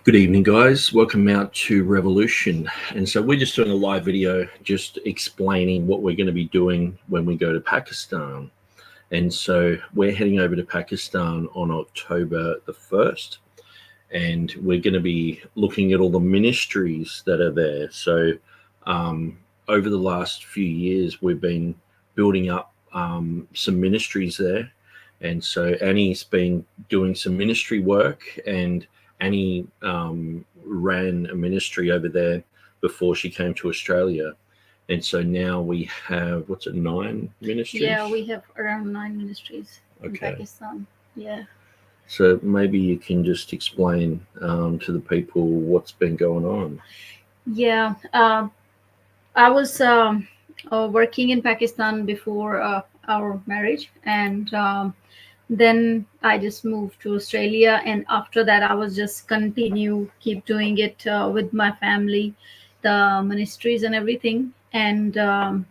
Good evening, guys. Welcome out to Revolution. And so we're just doing a live video just explaining what we're going to be doing when we go to Pakistan. And so we're heading over to Pakistan on October the 1st. And we're going to be looking at all the ministries that are there. So over the last few years, we've been building up some ministries there. And so Annie's been doing some ministry work, and Annie ran a ministry over there before she came to Australia. And so now we have, 9 ministries? Yeah, we have around 9 ministries in Pakistan. Yeah. So maybe you can just explain to the people what's been going on. Yeah. I was working in Pakistan before our marriage, and then I just moved to Australia, and after that I was just keep doing it with my family, the ministries and everything. And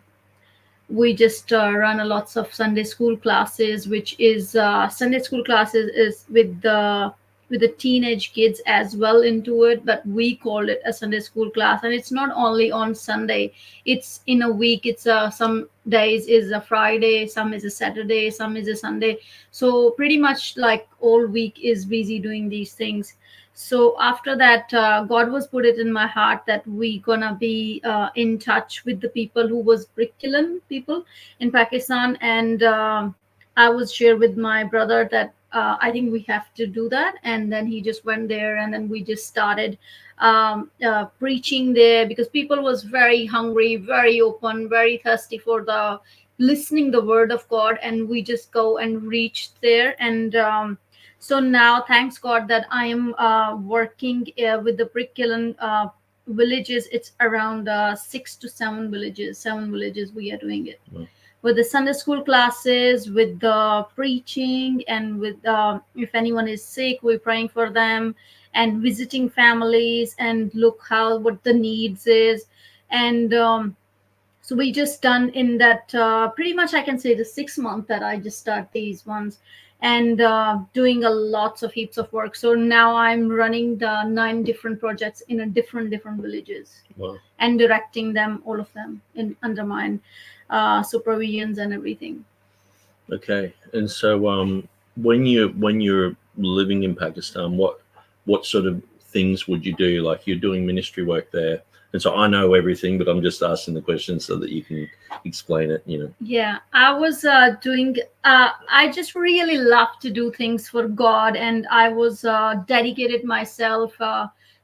we just run a lots of Sunday school classes, which is Sunday school classes is with the teenage kids as well into it, but we call it a Sunday school class. And it's not only on Sunday, it's in a week. It's some days is a Friday, some is a Saturday, some is a Sunday. So pretty much like all week is busy doing these things. So after that, God was put it in my heart that we gonna be in touch with the people who was Brickylan people in Pakistan. And I was shared with my brother that I think we have to do that. And then he just went there, and then we just started preaching there, because people was very hungry, very open, very thirsty for the listening the word of God. And we just go and reach there. And so now, thanks God that I am working with the Brickylan villages. It's around 6 to 7 villages. 7 villages we are doing it. Wow. With the Sunday school classes, with the preaching, and with if anyone is sick, we're praying for them, and visiting families and look what the needs is. And so we just done in that pretty much I can say the 6 month that I just start these ones, and doing heaps of work. So now I'm running the 9 different projects in a different villages. Wow. And directing them, all of them under mine supervisions and everything. Okay. And so when you're living in Pakistan, what sort of things would you do? Like, you're doing ministry work there, and so I know everything, but I'm just asking the questions so that you can explain it, Yeah, I was doing I just really love to do things for God, and I was dedicated myself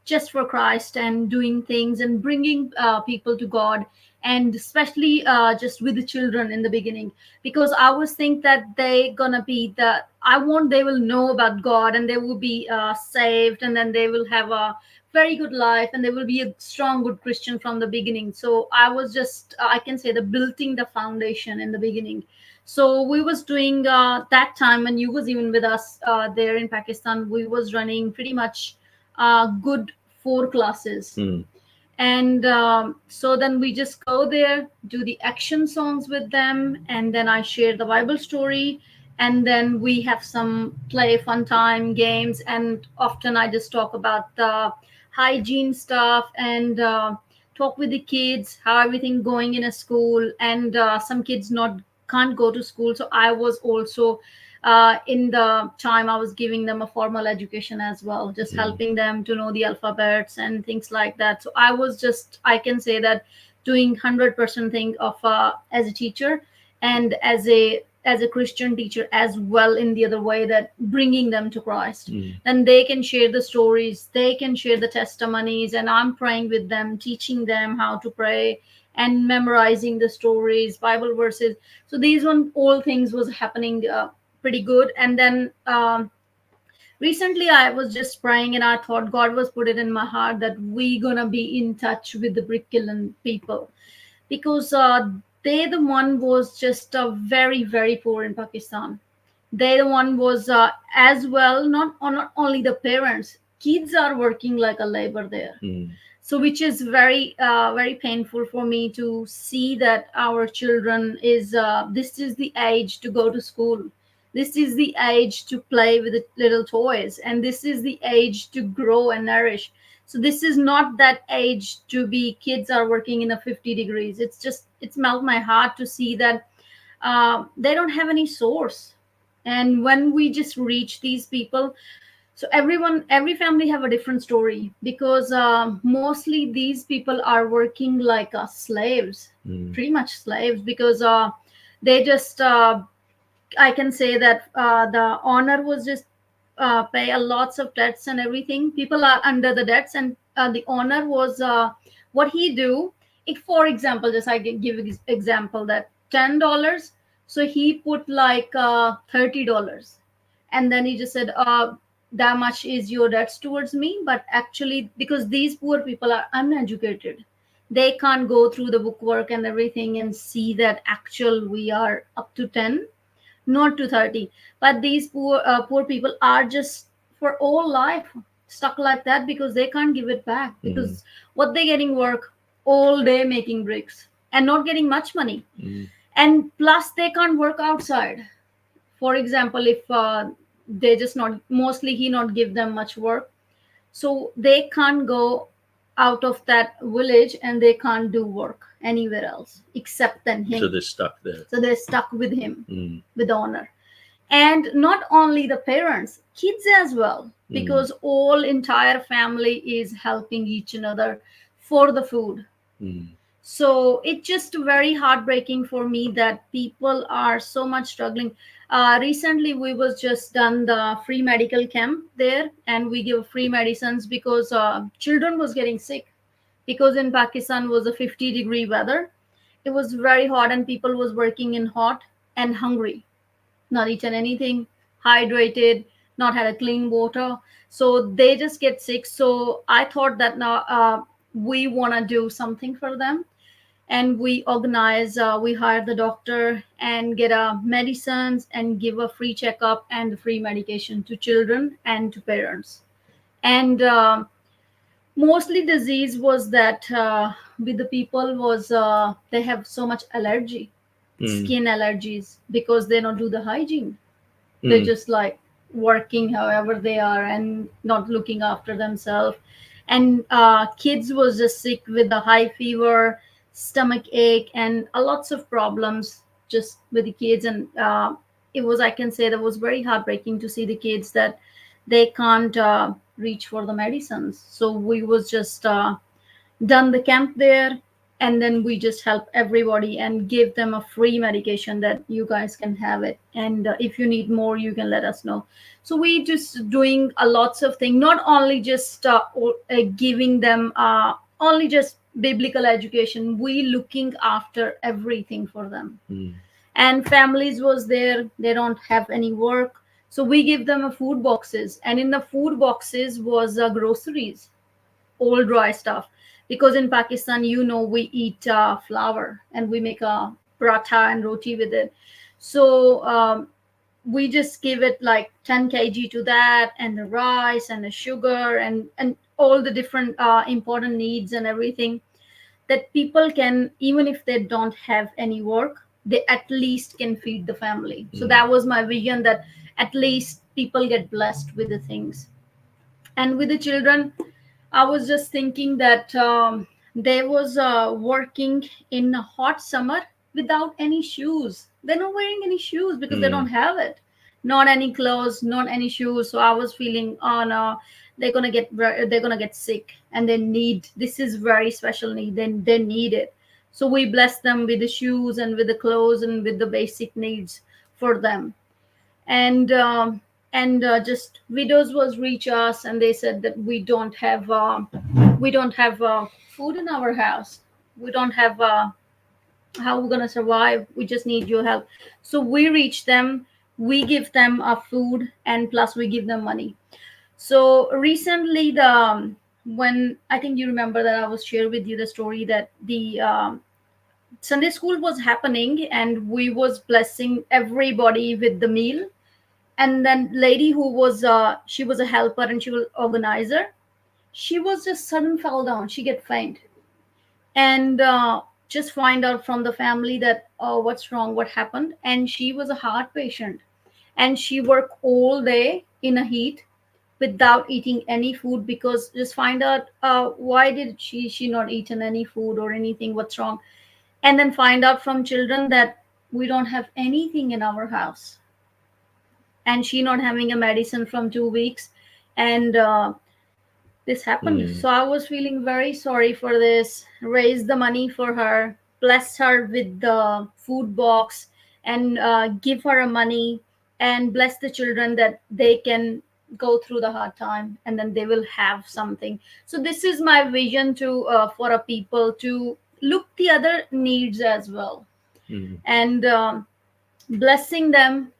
just for Christ, and doing things and bringing people to God. And especially just with the children in the beginning, because I was think that they gonna be they will know about God, and they will be saved, and then they will have a very good life, and they will be a strong, good Christian from the beginning. So I was just I can say the building the foundation in the beginning. So we was doing that time when you was even with us there in Pakistan, we was running pretty much good 4 classes. And so then we just go there, do the action songs with them, and then I share the Bible story, and then we have some play fun time games. And often I just talk about the hygiene stuff, and talk with the kids how everything going in a school. And some kids can't go to school, so I was also in the time I was giving them a formal education as well, just helping them to know the alphabets and things like that. So I was just I can say that doing 100% thing of as a teacher, and as a Christian teacher as well, in the other way, that bringing them to Christ. And they can share the stories, they can share the testimonies, and I'm praying with them, teaching them how to pray, and memorizing the stories, Bible verses. So these all things was happening pretty good. And then recently I was just praying, and I thought God was put it in my heart that we gonna be in touch with the Brickylan people, because they the one was just very, very poor in Pakistan. They the one was as well, not only the parents, kids are working like a labor there. So which is very very painful for me to see that our children is this is the age to go to school. This is the age to play with the little toys, and this is the age to grow and nourish. So this is not that age to be kids are working in a 50 degrees. It's melt my heart to see that they don't have any source. And when we just reach these people, so every family have a different story, because mostly these people are working like slaves, pretty much slaves, because they just I can say that the owner was just pay a lots of debts and everything. People are under the debts, and the owner was what he do. If, for example, just I can give example that $10, so he put like $30, and then he just said, that much is your debts towards me. But actually, because these poor people are uneducated, they can't go through the bookwork and everything and see that actual we are up to 10, not to 30. But these poor people are just for all life stuck like that, because they can't give it back, because what they getting work all day making bricks and not getting much money. And plus they can't work outside. For example, if they just not, mostly he not give them much work, so they can't go out of that village and they can't do work anywhere else except than him. So they're stuck there. So they're stuck with him, with the owner. And not only the parents, kids as well, because all entire family is helping each another for the food. So it's just very heartbreaking for me that people are so much struggling. Recently, we was just done the free medical camp there, and we give free medicines because children was getting sick, because in Pakistan was a 50-degree weather. It was very hot, and people was working in hot and hungry, not eaten anything, hydrated, not had a clean water. So they just get sick. So I thought that now we want to do something for them. And we organize, we hire the doctor and get medicines and give a free checkup and free medication to children and to parents. And mostly disease was that with the people was they have so much allergy, skin allergies, because they don't do the hygiene. They're just like working however they are and not looking after themselves. And kids was just sick with the high fever, stomach ache, and lots of problems just with the kids. And it was, I can say, that was very heartbreaking to see the kids that they can't reach for the medicines. So we was just done the camp there, and then we just help everybody and give them a free medication that you guys can have it. And if you need more, you can let us know. So we just doing a lots of things, not only just giving them only just biblical education. We looking after everything for them. And families was there, they don't have any work, so we give them a food boxes, and in the food boxes was groceries, all dry stuff, because in Pakistan, you know, we eat flour and we make a paratha and roti with it. So we just give it like 10 kg to that, and the rice and the sugar and all the different important needs and everything, that people can, even if they don't have any work, they at least can feed the family. So that was my vision, that at least people get blessed with the things. And with the children, I was just thinking that they was working in a hot summer without any shoes. They're not wearing any shoes because they don't have it. Not any clothes, not any shoes. So I was feeling, oh no, they're gonna get sick, and they need, this is very special need. They need it. So we bless them with the shoes and with the clothes and with the basic needs for them. And just widows was reach us, and they said that we don't have food in our house. We don't have how we're gonna survive. We just need your help. So we reach them. We give them food, and plus we give them money. So recently, when I think you remember that I was share with you the story that the Sunday school was happening, and we was blessing everybody with the meal. And then lady who was she was a helper and she was organizer, she was just sudden fell down, she get faint, and just find out from the family that, oh, what's wrong, what happened. And she was a heart patient, and she worked all day in a heat without eating any food, because just find out why did she not eaten any food or anything, what's wrong. And then find out from children that we don't have anything in our house, and she not having a medicine from 2 weeks. And this happened. So I was feeling very sorry for this, raised the money for her, blessed her with the food box, and give her a money, and bless the children that they can go through the hard time and then they will have something. So this is my vision to for a people to look the other needs as well, and blessing them.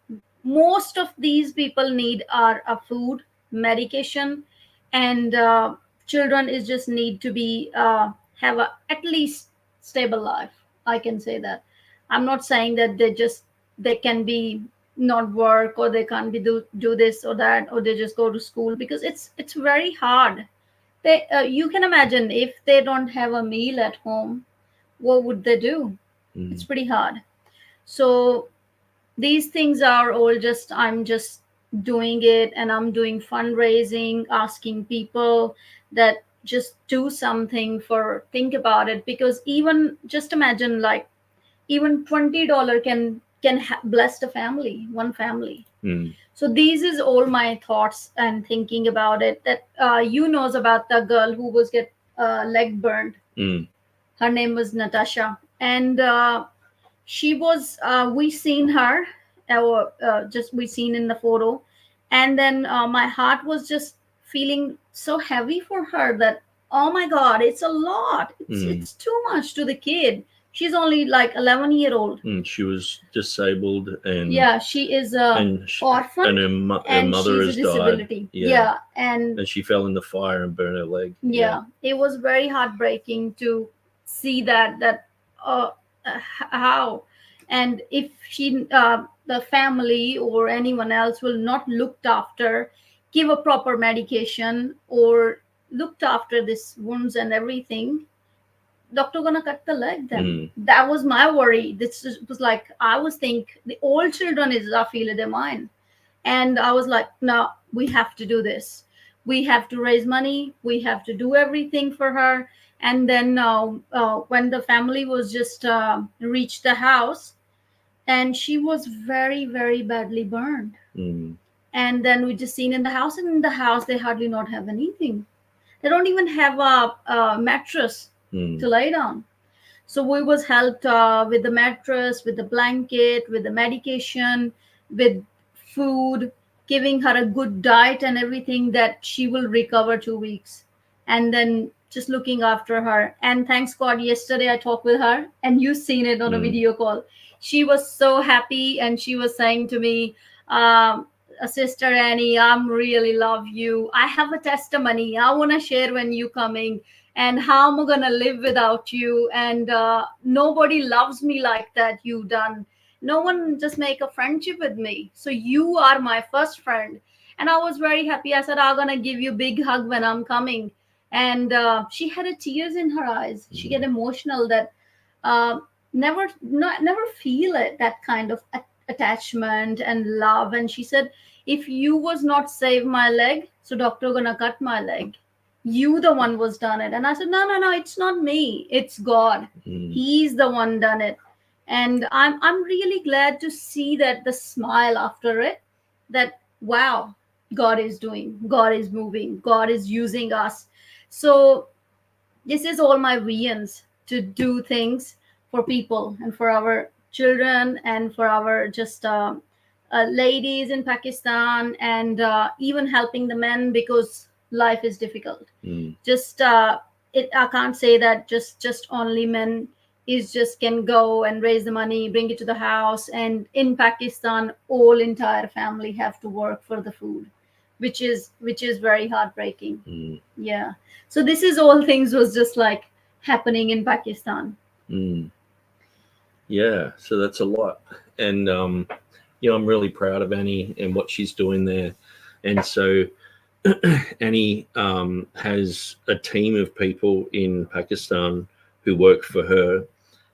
Most of these people need are a food, medication, and children is just need to be have a at least stable life. I can say that. I'm not saying that they can be not work, or they can't be do this or that, or they just go to school, because it's very hard. They you can imagine if they don't have a meal at home, what would they do? It's pretty hard. So these things are all just, I'm just doing it, and I'm doing fundraising, asking people that just do something for, think about it, because even just imagine, like, even $20 can bless the family, one family. So these is all my thoughts and thinking about it, that you knows about the girl who was get leg burned. Her name was Natasha, and she was we seen her, just we seen in the photo, and then my heart was just feeling so heavy for her, that oh my god, it's a lot, it's too much to the kid. She's only like 11-year-old. She was disabled, and yeah, she is an orphan, and her and mother she's has a disability. died. And she fell in the fire and burned her leg. It was very heartbreaking to see that how, and if she the family or anyone else will not looked after, give a proper medication, or looked after this wounds and everything, doctor gonna cut the leg then. That was my worry. This was like, I was think the old children is a feel their mind, and I was like, no, we have to do this. We have to raise money, we have to do everything for her. And then when the family was just reached the house, and she was very, very badly burned. And then we just seen in the house, and in the house they hardly not have anything. They don't even have a mattress to lay down. So we was helped with the mattress, with the blanket, with the medication, with food, giving her a good diet and everything, that she will recover 2 weeks. And then just looking after her. And thanks God, yesterday I talked with her, and you seen it on a video call. She was so happy, and she was saying to me, Sister Annie, I'm really love you. I have a testimony I want to share when you coming, and how I'm gonna live without you. And nobody loves me like that you done. No one just make a friendship with me. So you are my first friend. And I was very happy. I said, I'm gonna give you a big hug when I'm coming. And she had a tears in her eyes. She get emotional, that never feel it, that kind of attachment and love. And she said, if you was not save my leg, so doctor gonna cut my leg. You the one was done it. And I said, no, it's not me, it's God. He's the one done it. And I'm really glad to see that the smile after it, that wow, God is doing, God is moving, God is using us. So this is all my visions, to do things for people and for our children, and for our just ladies in Pakistan, and even helping the men, because life is difficult. Just I can't say that just only men is just can go and raise the money, bring it to the house. And in Pakistan, all entire family have to work for the food, which is very heartbreaking. Yeah. So this is all things was just like happening in Pakistan. Yeah. So that's a lot. And, I'm really proud of Annie and what she's doing there. And so Annie has a team of people in Pakistan who work for her,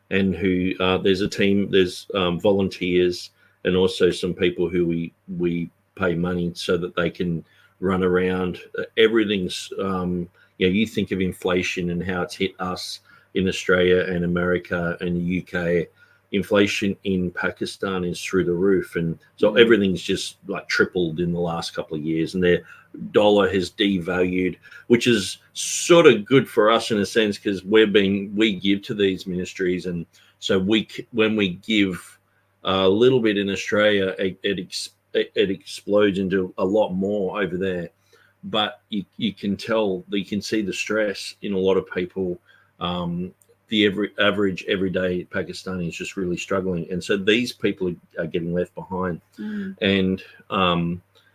and who there's volunteers and also some people who we pay money so that they can run around. Everything's you think of inflation and how it's hit us in Australia and America and the UK. Inflation in Pakistan is through the roof, and so everything's just like tripled in the last couple of years, and their dollar has devalued, which is sort of good for us in a sense, because we give to these ministries, and so when we give a little bit in Australia, it explodes into a lot more over there. But you can see the stress in a lot of people. The average everyday Pakistani is just really struggling, and so these people are getting left behind. And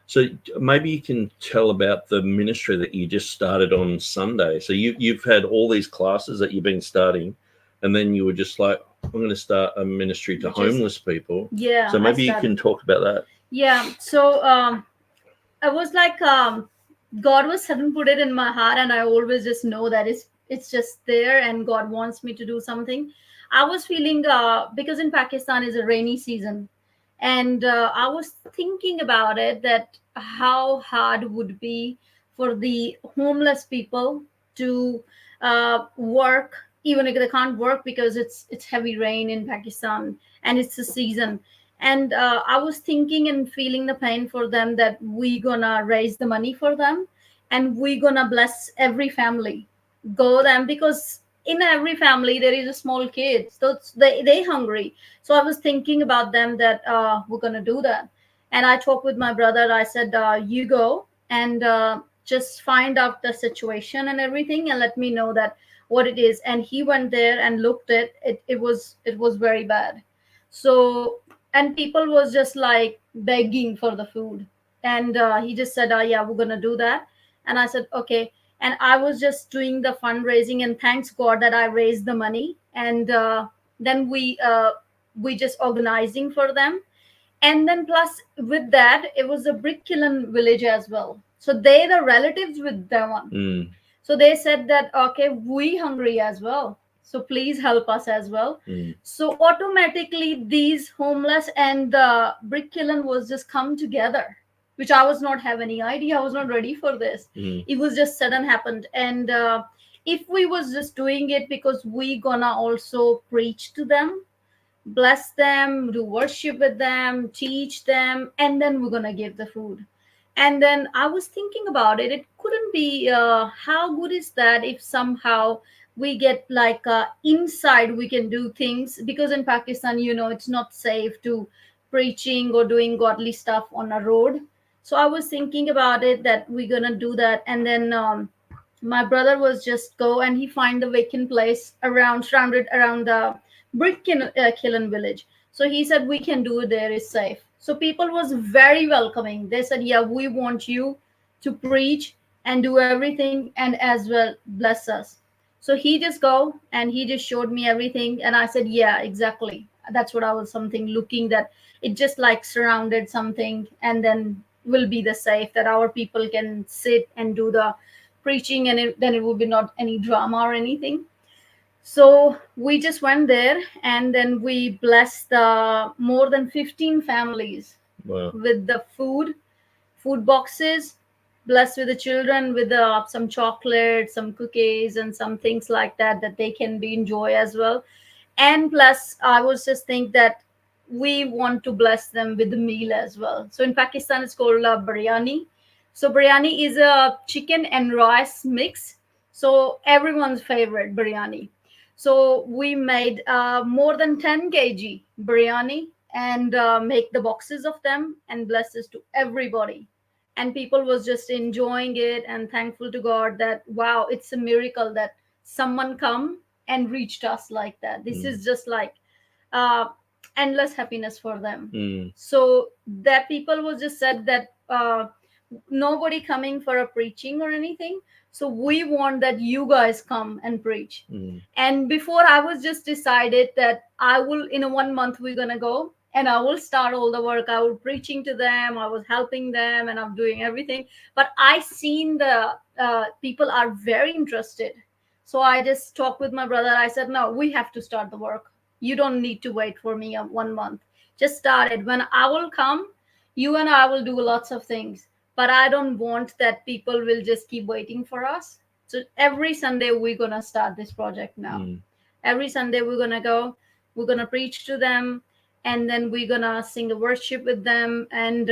so maybe you can tell about the ministry that you just started on Sunday. So you've had all these classes that you've been starting, and then you were just like, I'm going to start a ministry to homeless people. Yeah. So maybe you can talk about that. Yeah. So I was like, God was suddenly put it in my heart, and I always just know that it's just there, and God wants me to do something. I was feeling because in Pakistan is a rainy season, and I was thinking about it, that how hard would be for the homeless people to work, even if they can't work because it's heavy rain in Pakistan and it's the season. And I was thinking and feeling the pain for them, that we gonna raise the money for them, and we gonna bless every family, go them, because in every family there is a small kid, so they hungry. So I was thinking about them, that we're gonna do that. And I talked with my brother. I said, you go and just find out the situation and everything, and let me know that what it is. And he went there and looked at it. It was very bad. So, and people was just like begging for the food, and he just said, yeah, we're gonna do that. And I said, okay. And I was just doing the fundraising, and thanks God that I raised the money. And then we just organizing for them. And then plus with that, it was a brick kiln village as well. So they the relatives with that one. So they said that, okay, we hungry as well, so please help us as well. So automatically these homeless and the brick kiln was just come together, which I was not have any idea. I was not ready for this. It was just sudden happened. And if we was just doing it because we gonna also preach to them, bless them, do worship with them, teach them, and then we're gonna give the food. And then I was thinking about it. It couldn't be how good is that if somehow we get like inside we can do things, because in Pakistan, it's not safe to preaching or doing godly stuff on a road. So I was thinking about it, that we're gonna do that. And then my brother was just go, and he find the vacant place surrounded around the brick kiln village. So he said, we can do it there, is safe. So people was very welcoming. They said, yeah, we want you to preach and do everything, and as well bless us. So he just go and he just showed me everything, and I said, yeah, exactly. That's what I was something looking, that it just like surrounded something, and then will be the safe that our people can sit and do the preaching, and then it will be not any drama or anything. So we just went there, and then we blessed more than 15 families. Wow. With the food boxes, blessed with the children with some chocolate, some cookies, and some things like that they can be enjoy as well. And plus, I was just think that we want to bless them with the meal as well. So in Pakistan, it's called biryani. So biryani is a chicken and rice mix. So everyone's favorite biryani. So we made more than 10 kg biryani, and make the boxes of them and blesses to everybody. And people was just enjoying it and thankful to God that, wow, it's a miracle that someone come and reached us like that. This is just like endless happiness for them. So that people was just said that nobody coming for a preaching or anything. So we want that you guys come and preach. And before I was just decided that I will, in a 1 month, we're going to go and I will start all the work. I was preaching to them. I was helping them and I'm doing everything. But I seen the people are very interested. So I just talked with my brother. I said, no, we have to start the work. You don't need to wait for me 1 month. just start it. When I will come, you and I will do lots of things, but I don't want that people will just keep waiting for us. So every Sunday we're going to start this project now. Every Sunday we're going to go, we're going to preach to them, and then we're going to sing a worship with them. And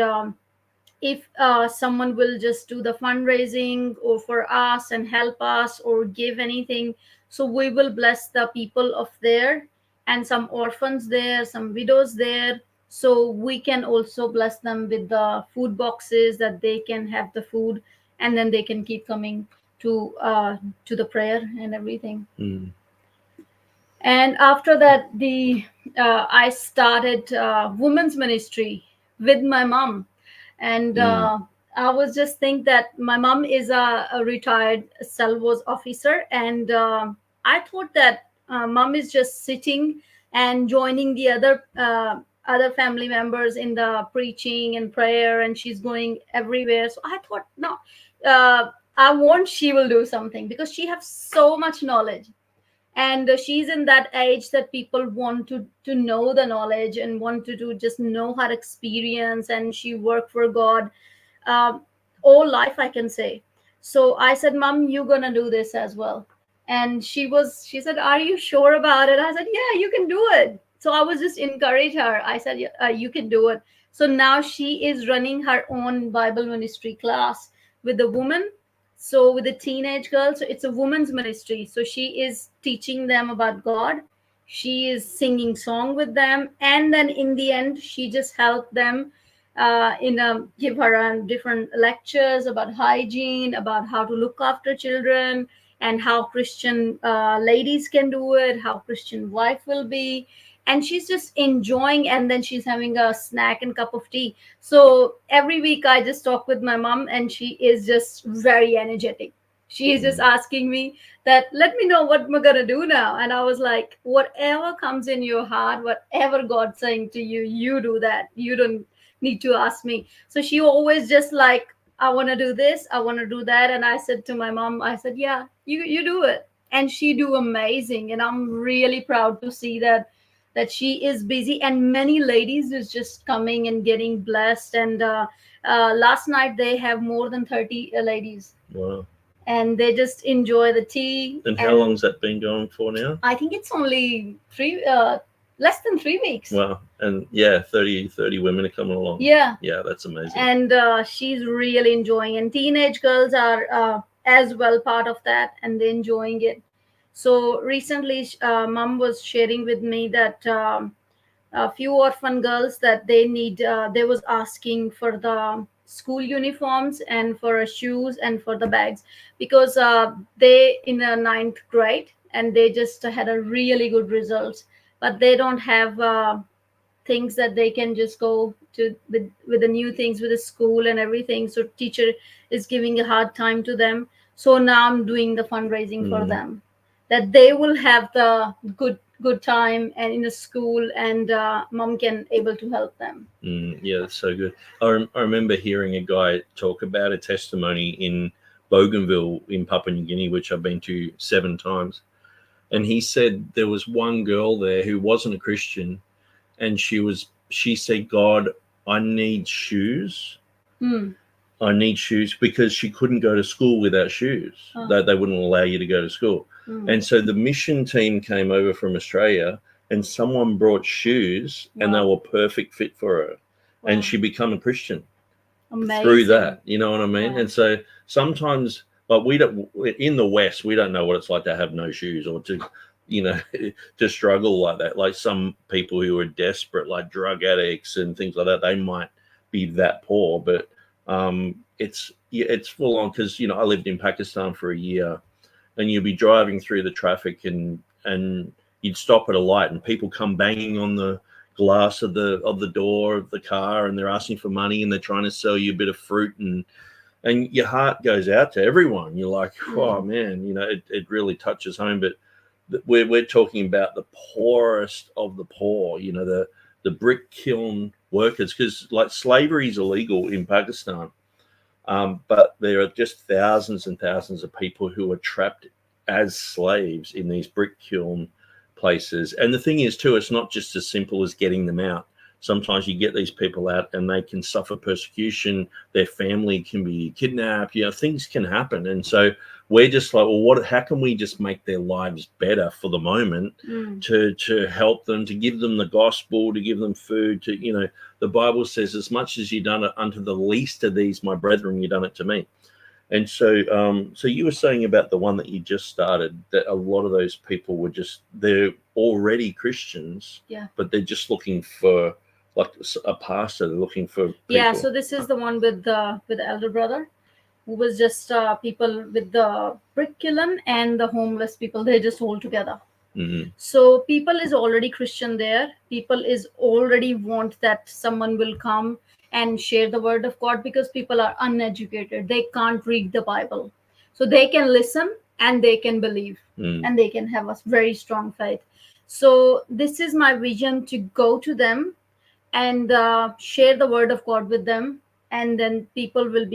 if someone will just do the fundraising or for us and help us or give anything, so we will bless the people of there and some orphans there, some widows there, so we can also bless them with the food boxes that they can have the food, and then they can keep coming to the prayer and everything. And after that, I started women's ministry with my mom. And I was just think that my mom is a retired salvos officer, and I thought that mom is just sitting and joining the other family members in the preaching and prayer, and she's going everywhere. So I thought, no, I want she will do something, because she has so much knowledge. And she's in that age that people want to know the knowledge and want to just know her experience, and she worked for God all life, I can say. So I said, Mom, you're gonna do this as well. And she said, are you sure about it? I said, yeah, you can do it. So I was just encourage her. I said, you can do it. So now she is running her own Bible ministry class with the woman. So with the teenage girls, so it's a women's ministry. So she is teaching them about God. She is singing song with them. And then in the end, she just helped them give her different lectures about hygiene, about how to look after children, and how Christian ladies can do it, how Christian wife will be. And she's just enjoying, and then she's having a snack and cup of tea. So every week I just talk with my mom, and she is just very energetic. She is just asking me that, let me know what we're going to do now. And I was like, whatever comes in your heart, whatever God's saying to you, you do that. You don't need to ask me. So she always just like, I want to do this, I want to do that. And I said to my mom, I said, yeah, you do it. And she do amazing. And I'm really proud to see that she is busy, and many ladies is just coming and getting blessed. And last night they have more than 30 ladies. Wow. And they just enjoy the tea. And how long's that been going for now? I think it's only less than 3 weeks. Wow. And yeah, 30 women are coming along. Yeah. Yeah, that's amazing. And she's really enjoying. And teenage girls are as well part of that, and they're enjoying it. So recently, Mom was sharing with me that a few orphan girls that they need, they was asking for the school uniforms and for shoes and for the bags, because they in a 9th grade, and they just had a really good results, but they don't have things that they can just go to with the new things with the school and everything. So teacher is giving a hard time to them. So now I'm doing the fundraising for them, that they will have the good time and in the school, and mom can able to help them. Yeah, that's so good. I remember hearing a guy talk about a testimony in Bougainville in Papua New Guinea, which I've been to 7 times. And he said there was one girl there who wasn't a Christian, and she said, God, I need shoes. I need shoes, because she couldn't go to school without shoes. They wouldn't allow you to go to school. And so the mission team came over from Australia, and someone brought shoes, and they were perfect fit for her. And she became a Christian through that. You know what I mean? And so sometimes, but we don't, in the West, we don't know what it's like to have no shoes, or to, you know, to struggle like that. Like some people who are desperate, like drug addicts and things like that, they might be that poor, but it's full on, because, you know, I lived in Pakistan for a year, and you'd be driving through the traffic, and you'd stop at a light, and people come banging on the glass of the door of the car, and they're asking for money, and they're trying to sell you a bit of fruit, and your heart goes out to everyone. You're like, oh man, you know, it really touches home. But we're talking about the poorest of the poor, you know, the brick kiln workers, because like slavery is illegal in Pakistan, but there are just thousands and thousands of people who are trapped as slaves in these brick kiln places. And the thing is too, it's not just as simple as getting them out. sometimes you get these people out and they can suffer persecution. Their family can be kidnapped. Things can happen. And so we're just like, well, how can we just make their lives better for the moment to help them, to give them the gospel, to give them food, the Bible says, as much as you've done it unto the least of these, my brethren, you've done it to me. And so so you were saying about the one that you just started, that a lot of those people they're already Christians, but they're just looking for like a pastor. They're looking for people. Yeah, so this is the one with the elder brother, who was just people with the brick kiln and the homeless people. They're just all together. So people is already Christian there. People is already want that someone will come and share the word of God, because people are uneducated. They can't read the Bible. So they can listen and they can believe and they can have a very strong faith. So this is my vision, to go to them and share the word of God with them. And then people will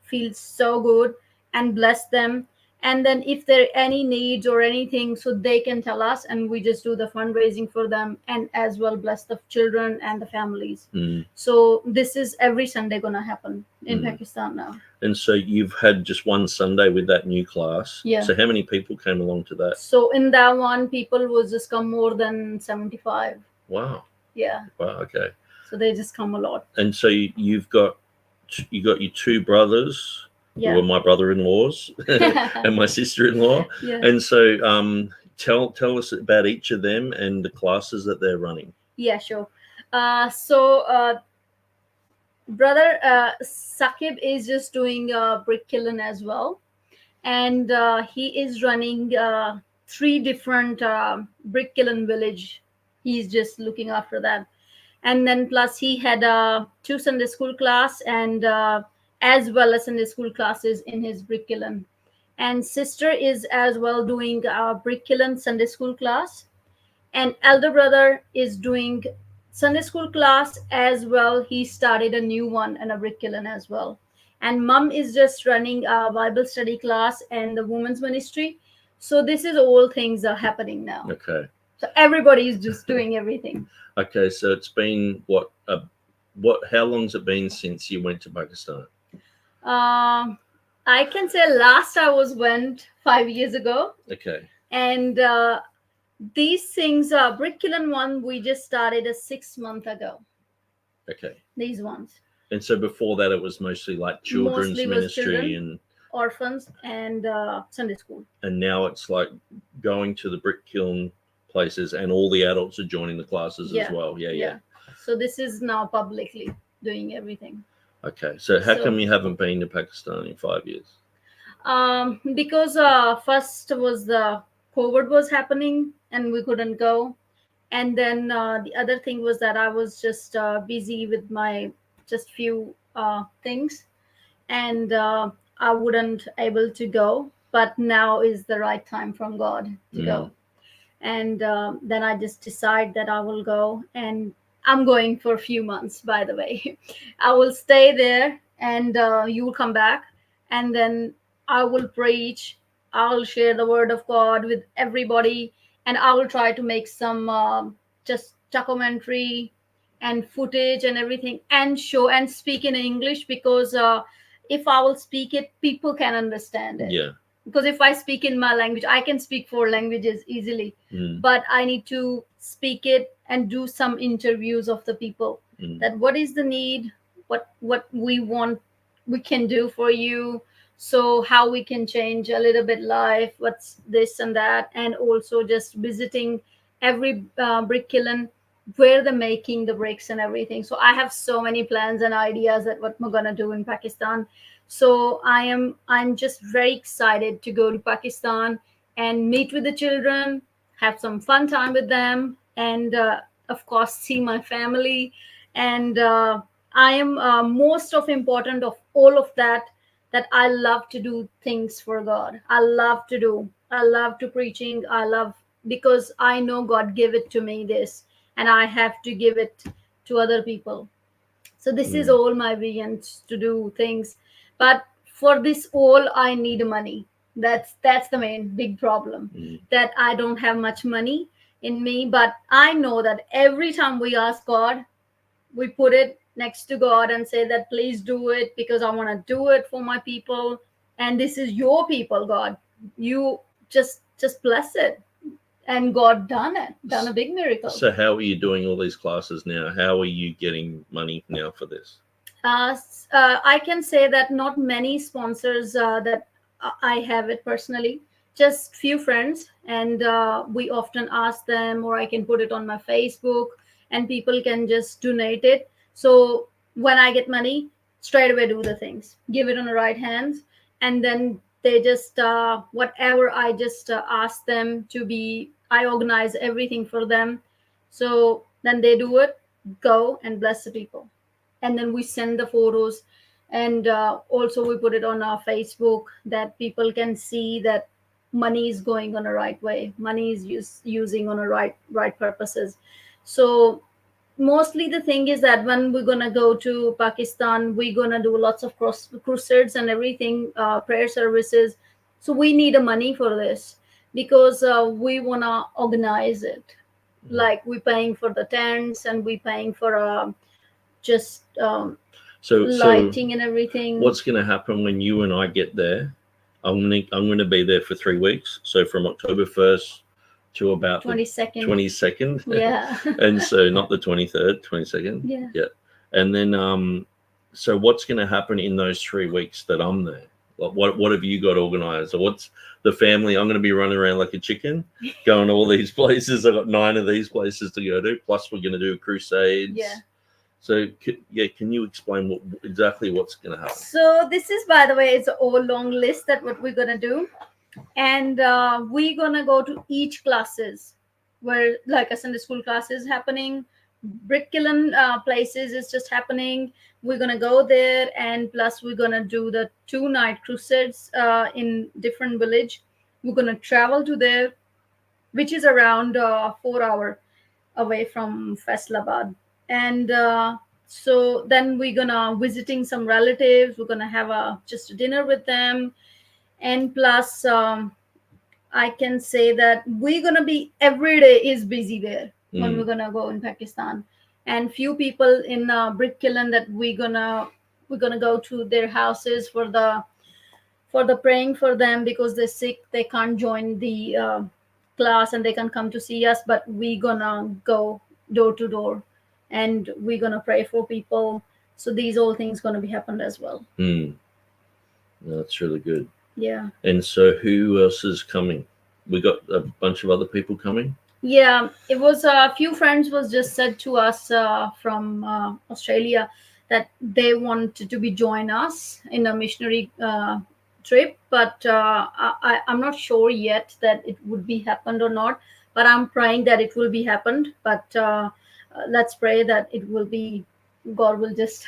feel so good and bless them. And then if there are any needs or anything, so they can tell us, and we just do the fundraising for them, and as well bless the children and the families. So this is every Sunday going to happen in Pakistan now. And so you've had just one Sunday with that new class. Yeah. So how many people came along to that? So in that one, people will just come more than 75. Wow. Yeah. Wow. Okay. So they just come a lot. And so you've got your two brothers. Who are my brother-in-laws and my sister-in-law. Yeah. And so tell us about each of them and the classes that they're running. Yeah, sure. So brother Saqib is just doing brick kiln as well. And he is running 3 different brick kiln village. He's just looking after that. And then plus he had 2 Sunday school class and as well as Sunday school classes in his brick kiln. And sister is as well doing brick kiln Sunday school class. And elder brother is doing Sunday school class as well. He started a new one and a brick kiln as well. And mom is just running a Bible study class and the women's ministry. So this is all things are happening now. Okay. So everybody is just doing everything. Okay, so it's been how long's it been since you went to Pakistan? I can say last I went 5 years ago. Okay. And these things, brick kiln one, we just started 6 months ago. Okay. These ones. And so before that, it was mostly like children's ministry and orphans and Sunday school. And now it's like going to the brick kiln places, and all the adults are joining the classes as well. Yeah. So this is now publicly doing everything. Okay. So how come you haven't been to Pakistan in 5 years? Because first was the COVID was happening and we couldn't go. And then the other thing was that I was just busy with my just few things, and I wouldn't able to go. But now is the right time from God to go. And then I just decide that I will go, and I'm going for a few months, by the way. I will stay there, and you will come back, and then I will preach. I'll share the word of God with everybody, and I will try to make some just documentary and footage and everything, and show and speak in English, because if I will speak it, people can understand it. Yeah. Because if I speak in my language, I can speak 4 languages easily, but I need to speak it and do some interviews of the people, that what is the need, what we want, we can do for you. So how we can change a little bit life, what's this and that, and also just visiting every brick kiln where they're making the bricks and everything. So I have so many plans and ideas that what we're gonna do in Pakistan. So I'm just very excited to go to Pakistan and meet with the children, have some fun time with them, and of course see my family. And I am most of important of all of that I love to do things for God. I love to preaching. Because I know God gave it to me this, and I have to give it to other people. So this is all my vision, to do things. But for this all, I need money. That's the main big problem, that I don't have much money in me. But I know that every time we ask God, we put it next to God and say that please do it because I want to do it for my people, and this is your people, God. You just bless it. And God done a big miracle. So how are you doing all these classes now? How are you getting money now for this? I can say that not many sponsors that I have it personally, just few friends, and we often ask them, or I can put it on my Facebook, and people can just donate it. So when I get money, straight away do the things, give it on the right hands, and then they just whatever I just ask them to be, I organize everything for them. So then they do it, go and bless the people, and then we send the photos, and also we put it on our Facebook that people can see that money is going on a right way, money is using on a right purposes. So mostly the thing is that when we're gonna go to Pakistan, we're gonna do lots of crusades and everything, prayer services. So we need a money for this because we wanna organize it. Like we're paying for the tents and we're paying for just lighting and everything. What's going to happen when you and I get there? I'm going to be there for 3 weeks. So from October 1st to about 22nd. Yeah. And so not the 23rd, 22nd. Yeah. Yeah. And then so what's going to happen in those 3 weeks that I'm there? Like what have you got organized? Or what's the family? I'm going to be running around like a chicken, going to all these places. I've got 9 of these places to go to. Plus we're going to do crusades. Yeah. So can you explain exactly what's going to happen? So this is, by the way, it's a whole long list that what we're going to do. And we're going to go to each classes where like a Sunday school class is happening. Brick kiln places is just happening. We're going to go there, and plus we're going to do the 2-night crusades in different village. We're going to travel to there, which is around 4 hours away from Faisalabad. And so then we're gonna visiting some relatives. We're gonna have just a dinner with them, and plus I can say that we're gonna be every day is busy there when we're gonna go in Pakistan. And few people in Brick Kiln that we're gonna go to their houses for the praying for them because they're sick. They can't join the class and they can come to see us, but we're gonna go door to door. And we're going to pray for people. So these all things going to be happened as well. That's really good. Yeah. And so who else is coming? We got a bunch of other people coming? Yeah. It was a few friends was just said to us from Australia that they wanted to be join us in a missionary trip. But I'm not sure yet that it would be happened or not. But I'm praying that it will be happened. But let's pray that it will be, God will just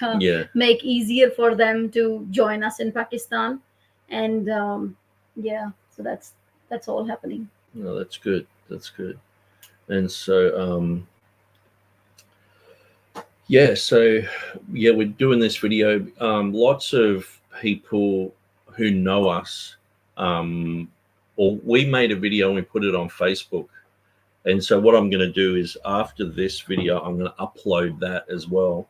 make easier for them to join us in Pakistan. And so that's all happening. No, that's good. That's good. And so, we're doing this video. Lots of people who know us, or we made a video and we put it on Facebook. And so what I'm going to do is after this video, I'm going to upload that as well,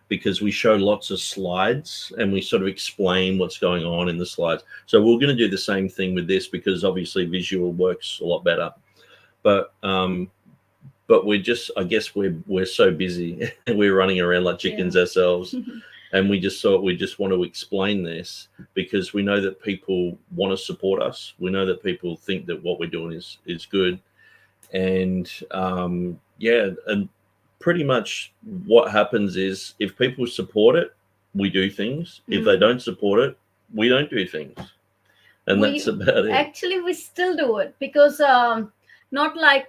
because we show lots of slides and we sort of explain what's going on in the slides. So we're going to do the same thing with this because obviously visual works a lot better. But we're just, I guess we're so busy and we're running around like chickens ourselves. And we just thought we just want to explain this because we know that people want to support us. We know that people think that what we're doing is good. And and pretty much what happens is if people support it, we do things. If they don't support it, we don't do things. And that's about it. Actually, we still do it because not like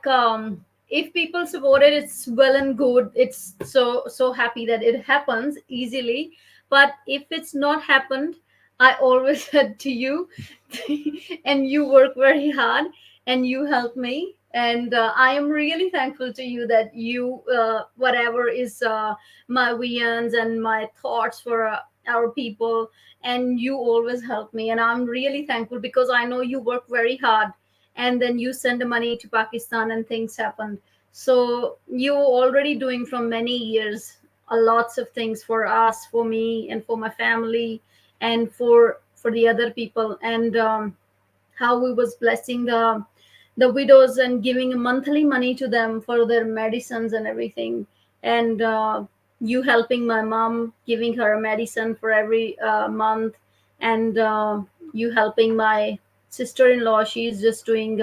if people support it, it's well and good. It's so happy that it happens easily. But if it's not happened, I always said to you, and you work very hard and you help me. And I am really thankful to you that you, whatever is my visions and my thoughts for our people, and you always help me. And I'm really thankful because I know you work very hard and then you send the money to Pakistan and things happen. So you're already doing from many years lots of things for us, for me, and for my family, and for the other people, and how we was blessing the widows and giving monthly money to them for their medicines and everything, and you helping my mom, giving her a medicine for every month, and you helping my sister-in-law. She's just doing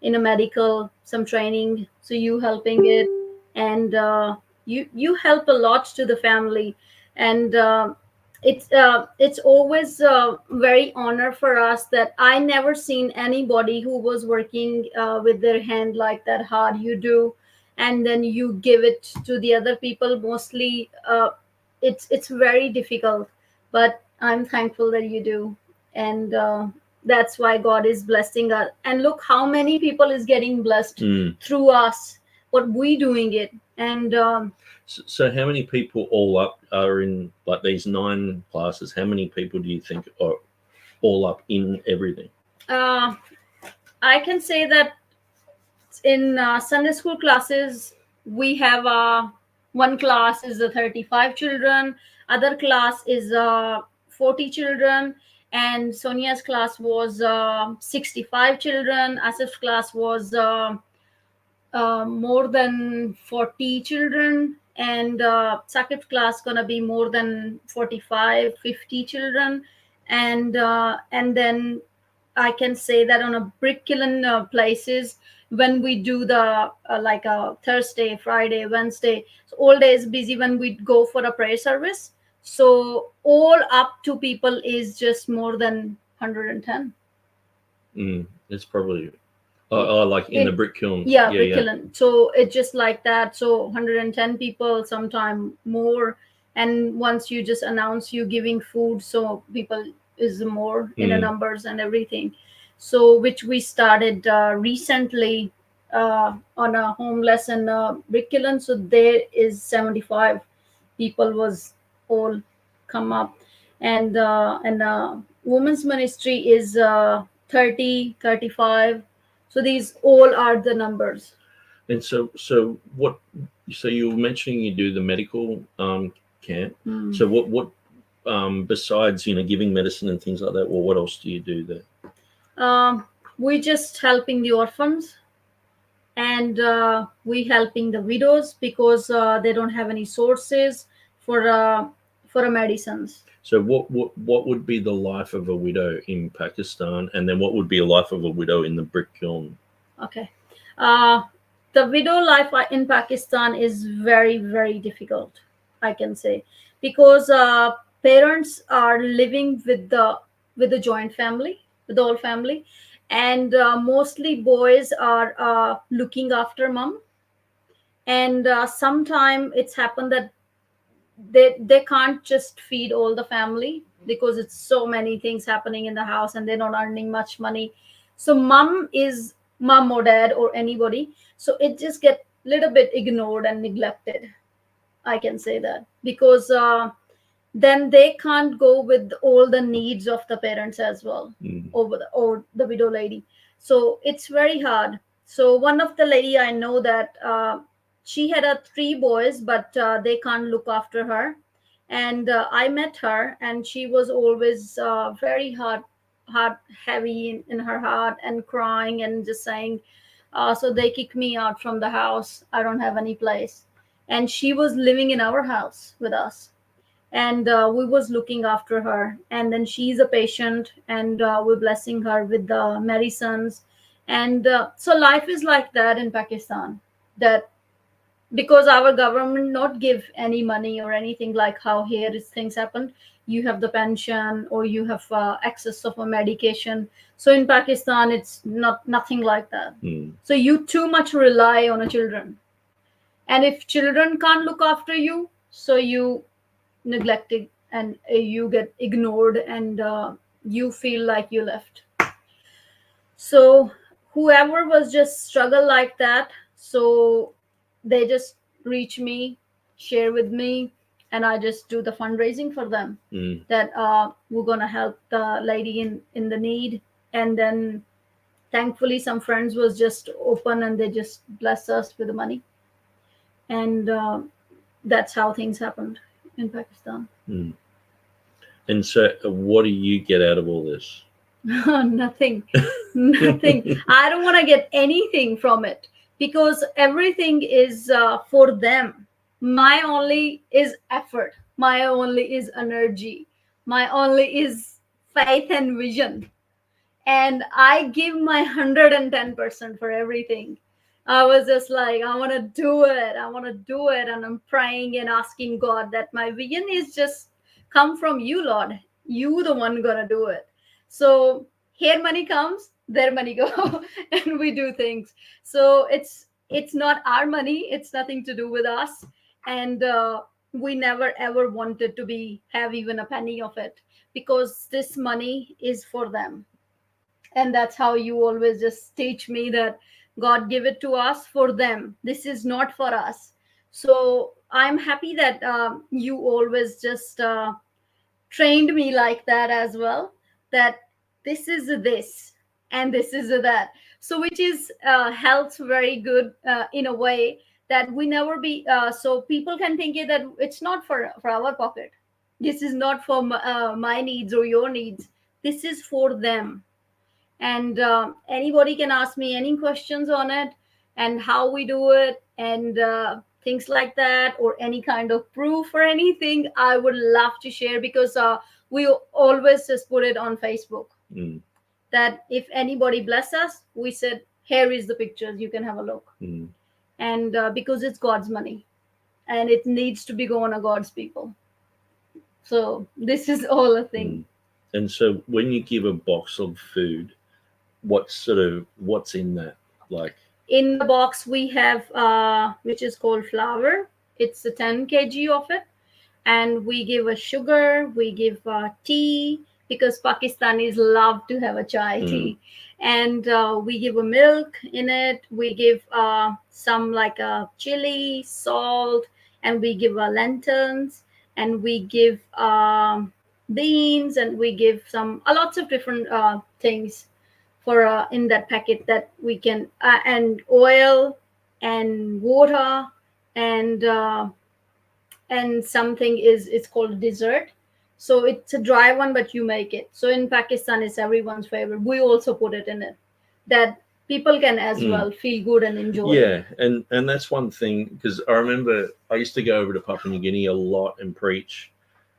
in a medical some training, so you helping it, and you help a lot to the family, and it's always very honor for us that I never seen anybody who was working with their hand like that hard you do, and then you give it to the other people. Mostly it's very difficult, but I'm thankful that you do, and that's why God is blessing us. And look how many people is getting blessed through us, what we doing it. And so how many people all up are in like these 9 classes? How many people do you think are all up in everything? I can say that in Sunday school classes, we have one class is 35 children, other class is 40 children, and Sonia's class was 65 children. Asif's class was more than 40 children, and Sakif's class gonna be more than 45, 50 children, and then I can say that on a brick kiln places, when we do the like a Thursday, Friday, Wednesday, so all days busy when we go for a prayer service. So all up to people is just more than 110. It's probably like in the brick kiln. Yeah, brick kiln. So it's just like that. So 110 people, sometime more. And once you just announce you giving food, so people is more in the numbers and everything. So which we started recently on a homeless and brick kiln. So there is 75 people was all come up, and women's ministry is 30, 35. So these all are the numbers. And so what? So you were mentioning you do the medical camp. So what besides giving medicine and things like that? Well, what else do you do there? We just helping the orphans, and we helping the widows because they don't have any sources for medicines. So what would be the life of a widow in Pakistan, and then what would be a life of a widow in the brick kiln? Okay. The widow life in Pakistan is very, very difficult, I can say, because parents are living with the joint family, with the whole family, and mostly boys are looking after mom. And sometime it's happened that they can't just feed all the family because it's so many things happening in the house and they're not earning much money. So mom or dad or anybody, so it just get little bit ignored and neglected, I can say that, because then they can't go with all the needs of the parents as well or the widow lady. So it's very hard. So one of the lady I know that she had 3 boys, but they can't look after her. And I met her, and she was always very heavy in her heart and crying and just saying, so they kicked me out from the house. I don't have any place. And she was living in our house with us. And we was looking after her. And then she's a patient, and we're blessing her with the medicines. And so life is like that in Pakistan, that because our government not give any money or anything like how here is things happen. You have the pension or you have access of a medication. So in Pakistan, it's nothing like that. So you too much rely on the children. And if children can't look after you, so you neglected and you get ignored, and you feel like you left. So whoever was just struggle like that, so they just reach me, share with me, and I just do the fundraising for them, that we're going to help the lady in the need. And then thankfully some friends was just open and they just bless us with the money. And that's how things happened in Pakistan. And so what do you get out of all this? Nothing. I don't want to get anything from it, because everything is for them. My only is effort. My only is energy. My only is faith and vision. And I give my 110% for everything. I was just like, I want to do it. I want to do it. And I'm praying and asking God that my vision is just come from you, Lord. You the one gonna do it. So here money comes, there money go, and we do things. So it's not our money. It's nothing to do with us. And we never ever wanted to have even a penny of it, because this money is for them. And that's how you always just teach me that God give it to us for them. This is not for us. So I'm happy that you always just trained me like that as well, that this is this and this is that. So which is helps very good in a way that we never be, so people can think that it's not for our pocket. This is not for my needs or your needs. This is for them. And anybody can ask me any questions on it and how we do it and things like that, or any kind of proof or anything. I would love to share, because we always just put it on Facebook. That if anybody bless us, we said, here is the pictures, you can have a look. And because it's God's money and it needs to be going to God's people. So this is all a thing. And so when you give a box of food, what's in that? Like in the box we have which is called flour. It's a 10 kg of it, and we give a sugar, we give tea, because Pakistanis love to have a chai tea, and we give a milk in it, we give some like a chili, salt, and we give lentils, and we give beans, and we give a lots of different things for in that packet that we can and oil and water and something it's called dessert. So it's a dry one, but you make it. So in Pakistan, it's everyone's favorite. We also put it in it that people can as well feel good and enjoy. Yeah, and that's one thing, because I remember I used to go over to Papua New Guinea a lot and preach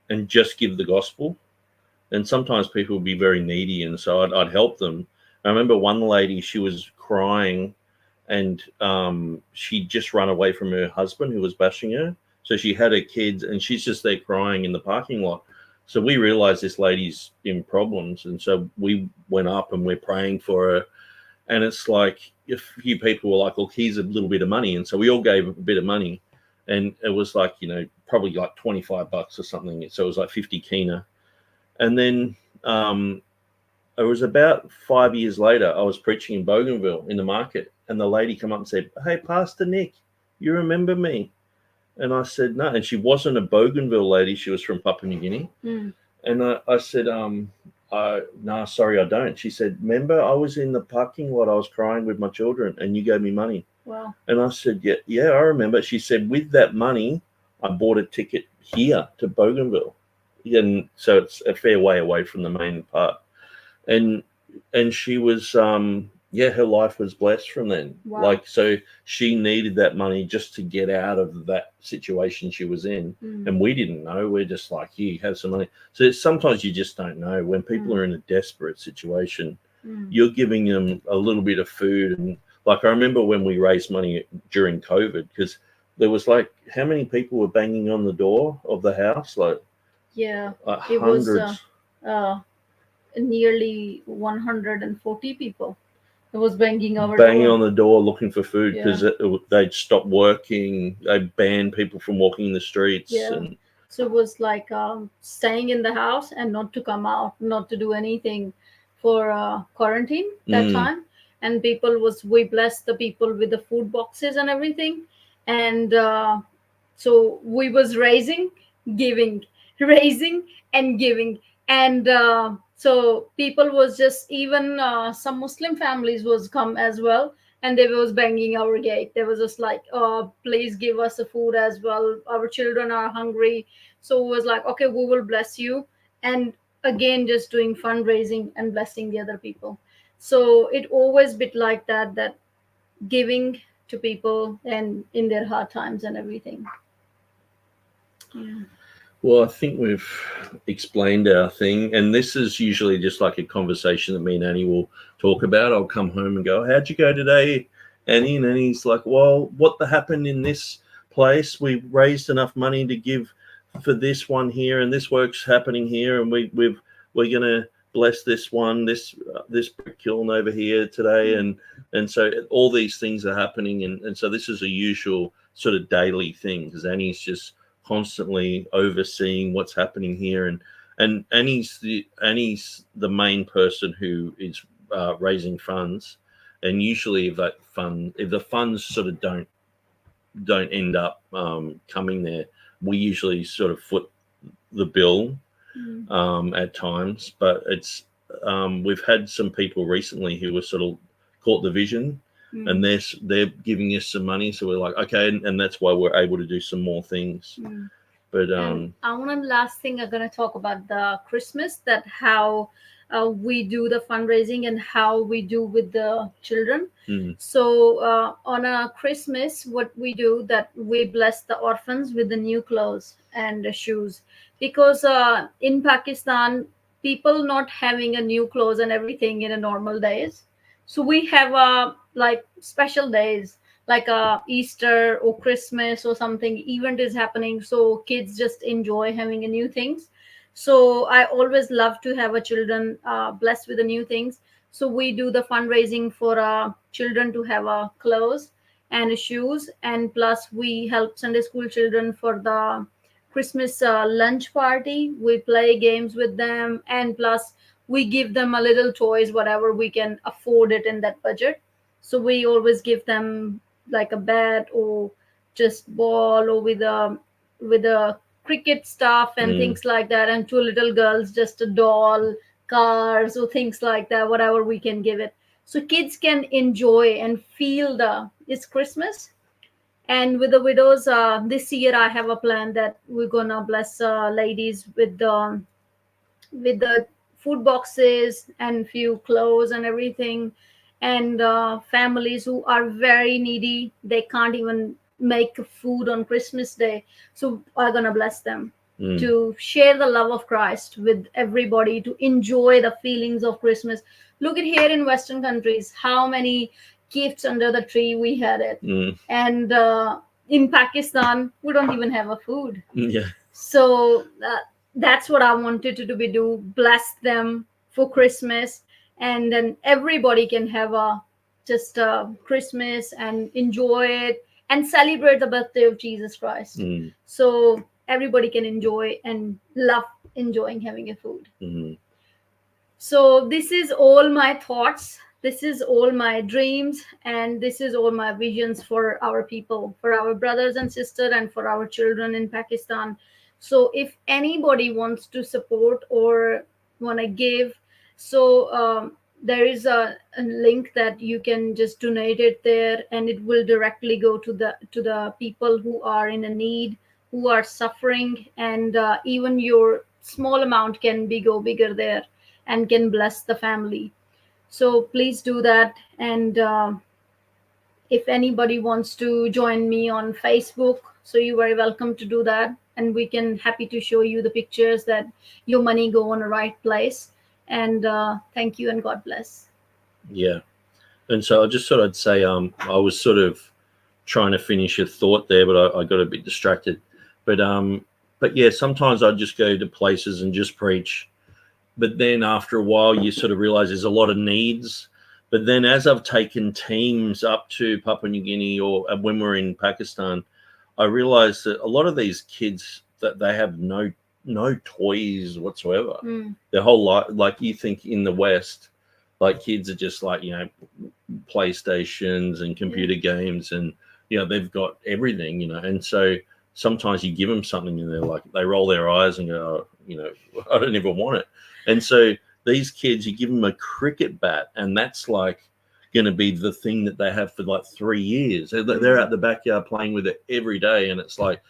and just give the gospel. And sometimes people would be very needy, and so I'd help them. I remember one lady, she was crying, and she'd just run away from her husband who was bashing her. So she had her kids, and she's just there crying in the parking lot. So we realized this lady's in problems, and so we went up and we're praying for her. And it's like a few people were like, look, here's a little bit of money. And so we all gave a bit of money, and it was like, probably like $25 or something. So it was like 50 kina. And then it was about 5 years later, I was preaching in Bougainville in the market, and the lady came up and said, hey, Pastor Nick, you remember me? And I said, no. And she wasn't a Bougainville lady. She was from Papua New Guinea. And I said, no, sorry, I don't. She said, remember, I was in the parking lot. I was crying with my children, and you gave me money. Wow. And I said, yeah, I remember. She said, with that money, I bought a ticket here to Bougainville. And so it's a fair way away from the main part. And she was, her life was blessed from then. Wow. Like, so she needed that money just to get out of that situation she was in. And we didn't know. We're just like, here, you have some money. So sometimes you just don't know. When people are in a desperate situation, you're giving them a little bit of food. And like, I remember when we raised money during COVID, because there was like, how many people were banging on the door of the house? Like, it hundreds. Was nearly 140 people. It was banging on the door looking for food, because they'd stopped working. They banned people from walking the streets. And so it was like staying in the house and not to come out, not to do anything for quarantine that time. And we blessed the people with the food boxes and everything. And so we was raising and giving. And so people was just, even some Muslim families was come as well, and they was banging our gate. They was just like, oh, please give us the food as well. Our children are hungry. So it was like, okay, we will bless you. And again, just doing fundraising and blessing the other people. So it always bit like that giving to people and in their hard times and everything. Yeah. Well, I think we've explained our thing, and this is usually just like a conversation that me and Annie will talk about. I'll come home and go, how'd you go today, Annie? And Annie's like, well, what happened in this place? We raised enough money to give for this one here, and this work's happening here, and we're going to bless this one, this brick kiln over here today, and so all these things are happening, and so this is a usual sort of daily thing, because Annie's just constantly overseeing what's happening here, and Annie's the main person who is raising funds, and usually if the funds sort of don't end up coming there, we usually sort of foot the bill at times, but it's we've had some people recently who were sort of caught the vision. And they're giving us some money, so we're like, okay, and that's why we're able to do some more things. But I want to last thing I'm going to talk about the Christmas, that how we do the fundraising and how we do with the children. So on a Christmas, what we do, that we bless the orphans with the new clothes and the shoes, because in Pakistan, people not having a new clothes and everything in a normal days. So we have like special days, like Easter or Christmas or something event is happening. So kids just enjoy having a new things. So I always love to have a children blessed with the new things. So we do the fundraising for children to have clothes and shoes, and plus we help Sunday school children for the Christmas lunch party. We play games with them, and plus we give them a little toys, whatever we can afford it in that budget. So we always give them like a bat or just ball, or with a cricket stuff and things like that. And to little girls, just a doll, cars or things like that, whatever we can give it. So kids can enjoy and feel it's Christmas. And with the widows, this year I have a plan that we're gonna bless ladies with the food boxes and few clothes and everything, and families who are very needy, they can't even make food on Christmas Day, so I'm gonna bless them to share the love of Christ with everybody, to enjoy the feelings of Christmas. Look at here in Western countries, how many gifts under the tree we had it, and in Pakistan we don't even have a food. So that's what I wanted to do, bless them for Christmas, and then everybody can have just Christmas and enjoy it and celebrate the birthday of Jesus Christ. So everybody can enjoy and love enjoying having a food. So this is all my thoughts. This is all my dreams, and this is all my visions for our people, for our brothers and sisters, and for our children in Pakistan. So if anybody wants to support or want to give, so there is a link that you can just donate it there, and it will directly go to the people who are in a need, who are suffering, and even your small amount can go bigger there and can bless the family. So please do that. And if anybody wants to join me on Facebook, so you're very welcome to do that, and we can happy to show you the pictures that your money go on the right place. And thank you and God bless. Yeah. And so I just thought I'd say I was sort of trying to finish a thought there, but I got a bit distracted. But yeah, sometimes I just go to places and just preach. But then after a while, you sort of realize there's a lot of needs. But then as I've taken teams up to Papua New Guinea, or when we're in Pakistan, I realized that a lot of these kids, that they have no toys whatsoever. Their whole life, like you think in the West, like kids are just like, PlayStations and computer games, and they've got everything, and so sometimes you give them something and they're like, they roll their eyes and go, I don't even want it. And so these kids, you give them a cricket bat, and that's like going to be the thing that they have for like 3 years. They're out the backyard playing with it every day, and it's like,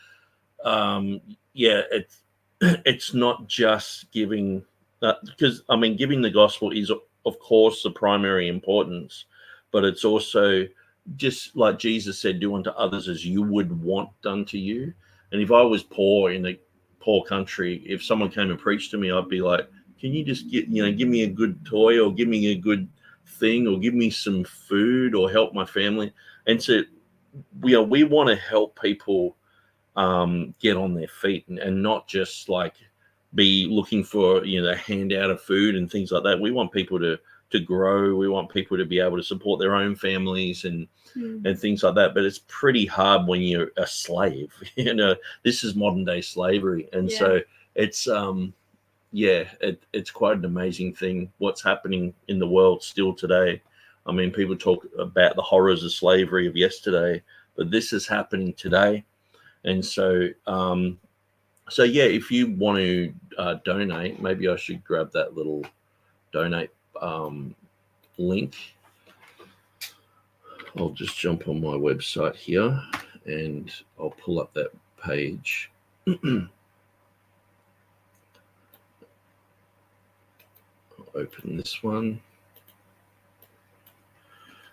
it's not just giving, because I mean, giving the gospel is of course the primary importance, but it's also just like Jesus said, do unto others as you would want done to you. And if I was poor in a poor country, if someone came and preached to me, I'd be like, can you just give me a good toy, or give me a good thing, or give me some food, or help my family? And so we want to help people get on their feet, and not just like be looking for a handout of food and things like that. We want people to grow. We want people to be able to support their own families and things like that. But it's pretty hard when you're a slave. This is modern day slavery, and so it's it's quite an amazing thing what's happening in the world still today. I mean, people talk about the horrors of slavery of yesterday, but this is happening today. And so, if you want to donate, maybe I should grab that little donate link. I'll just jump on my website here, and I'll pull up that page. Open this one.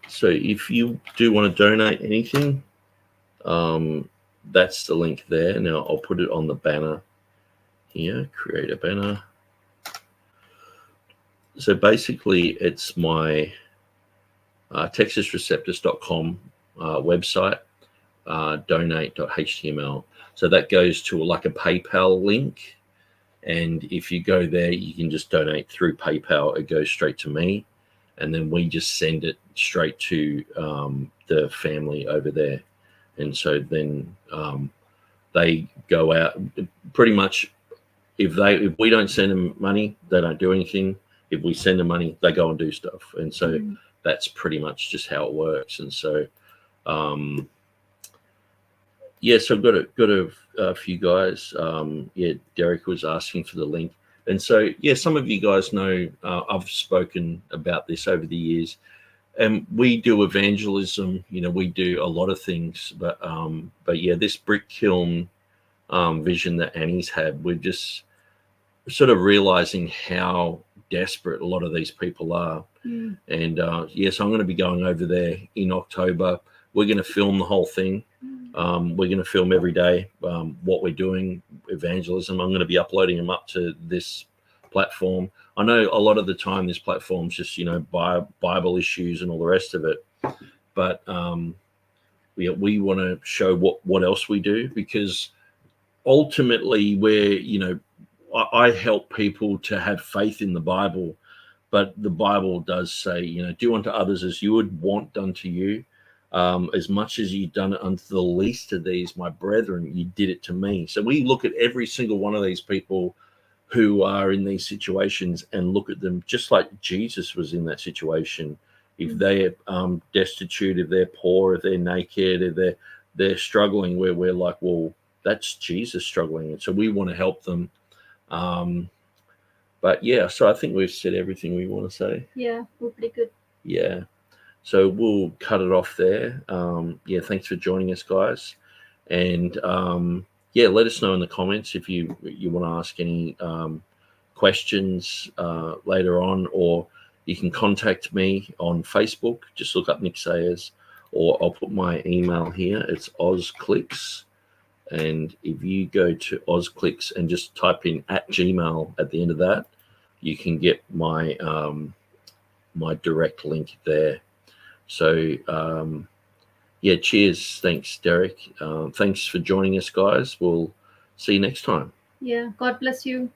So if you do want to donate anything, that's the link there. Now I'll put it on the banner here. Create a banner. So basically, it's my TextusReceptus.com website, donate.html. So that goes to like a PayPal link. And if you go there, you can just donate through PayPal. It goes straight to me. And then we just send it straight to the family over there. And so then they go out pretty much. If we don't send them money, they don't do anything. If we send them money, they go and do stuff. And so that's pretty much just how it works. And so, so I've got a few guys. Derek was asking for the link. And so, some of you guys know I've spoken about this over the years. And we do evangelism. We do a lot of things. But this brick kiln vision that Annie's had, we're just sort of realizing how desperate a lot of these people are. And so I'm going to be going over there in October. We're going to film the whole thing. We're going to film every day what we're doing, evangelism. I'm going to be uploading them up to this platform. I know a lot of the time this platform's just, Bible issues and all the rest of it. But we want to show what else we do, because ultimately I help people to have faith in the Bible. But the Bible does say, do unto others as you would want done to you. As much as you've done it unto the least of these, my brethren, you did it to me. So we look at every single one of these people who are in these situations and look at them just like Jesus was in that situation. If they're destitute, if they're poor, if they're naked, if they're struggling, where we're like, well, that's Jesus struggling. And so we want to help them. So I think we've said everything we want to say. Yeah, we're pretty good. Yeah. So we'll cut it off there. Thanks for joining us, guys. And let us know in the comments if you want to ask any questions later on, or you can contact me on Facebook. Just look up Nick Sayers, or I'll put my email here. It's OzClicks. And if you go to OzClicks and just type in @Gmail at the end of that, you can get my my direct link there. So, cheers. Thanks, Derek. Thanks for joining us, guys. We'll see you next time. Yeah, God bless you.